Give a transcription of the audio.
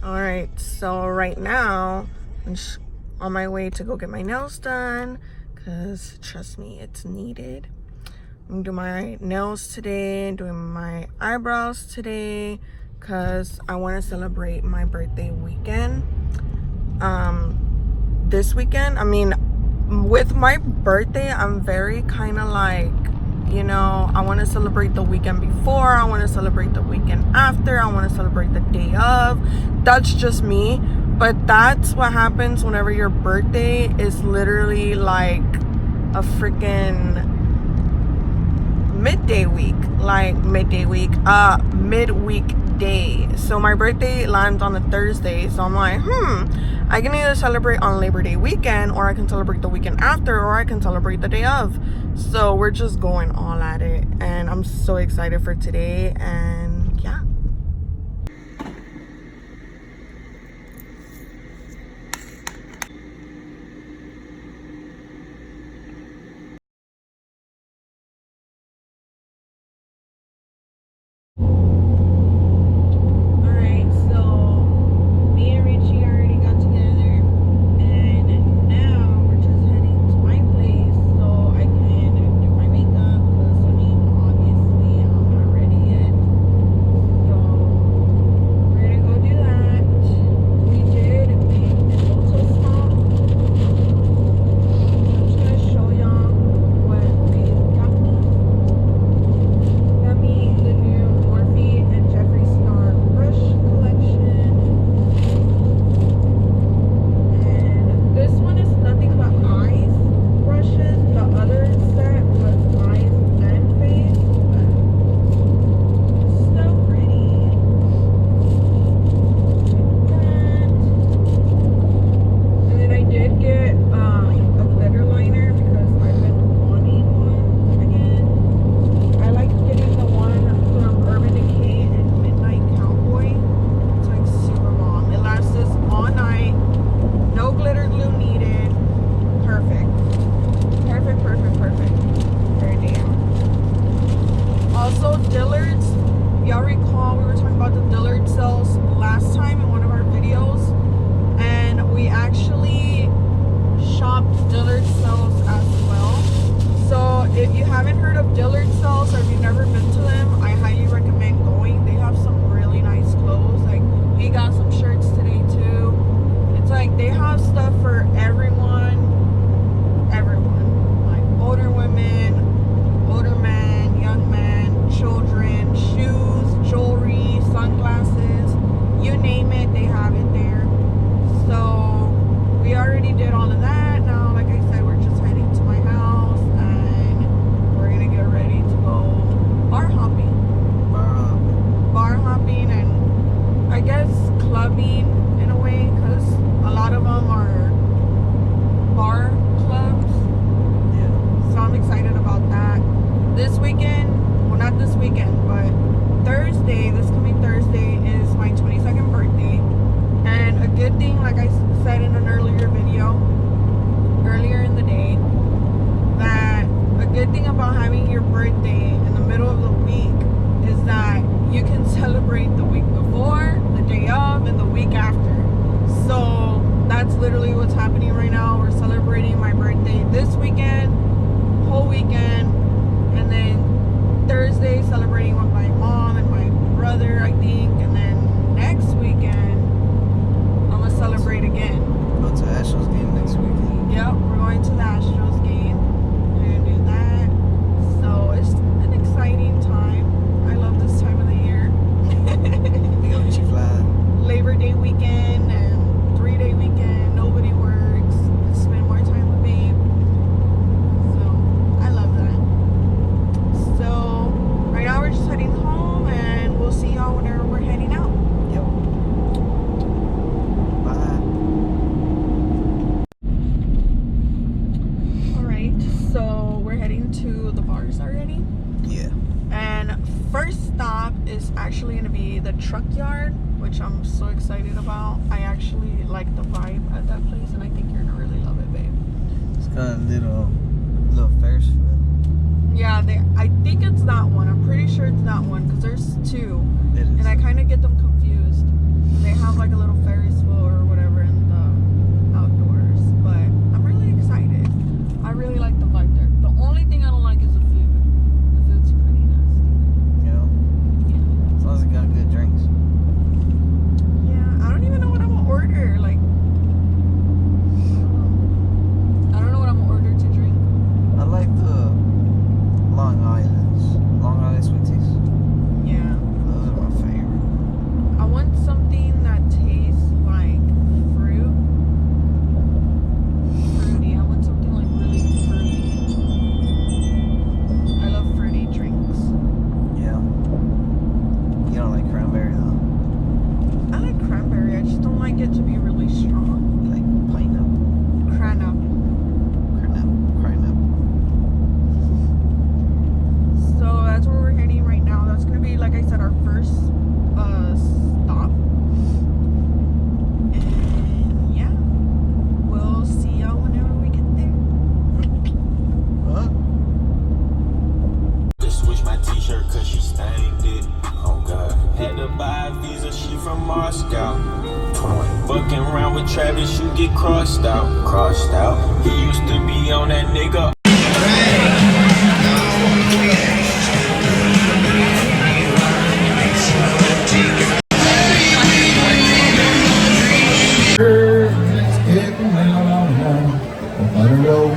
All right, so right now I'm just on my way to go get my nails done because trust me, it's needed. I'm doing my nails today, doing my eyebrows today because I want to celebrate my birthday weekend. This weekend, I mean, with my birthday, I'm very kind of like, you know, I want to celebrate the weekend before, I want to celebrate the weekend after, I want to celebrate the day of. That's just me, but that's what happens whenever your birthday is literally like a freaking midweek day. So my birthday lands on a Thursday, so I'm like, I can either celebrate on Labor Day weekend, or I can celebrate the weekend after, or I can celebrate the day of. So we're just going all at it, and I'm so excited for today. And yeah. Actually going to be the truck yard, which I'm so excited about. I actually like the vibe at that place, and I think you're gonna really love it, babe. It's got a little Ferris wheel. Yeah, I think it's that one. I'm pretty sure it's that one because there's two, and I kind of get them confused. They have like a little Ferris wheel or whatever in the outdoors. But I'm really excited. I really like the vibe there. The only thing I don't like is the food. The food's pretty nasty. Yeah. Yeah. As long as it got good drinks. Yeah, I don't even know what I'm gonna order. Like, I don't know what I'm gonna order to drink. I like the Long Island sweet teas. Yeah. Those are my favorite. I want something that tastes like fruity. I want something like really fruity. I love fruity drinks. Yeah. You don't like cranberry though. I like cranberry. I just don't like it to be really strong. You like pineapple. Cranapple. So that's where we're heading right now. That's gonna be, like I said, our first stop. And yeah, we'll see y'all whenever we get there. Huh? Just switch my t-shirt cause she stained it. Oh god. Had to buy a visa, she from Moscow. 21. Fucking around with Travis, you get crossed out. Crossed out. He used to be on that nigga. It's getting down on the road.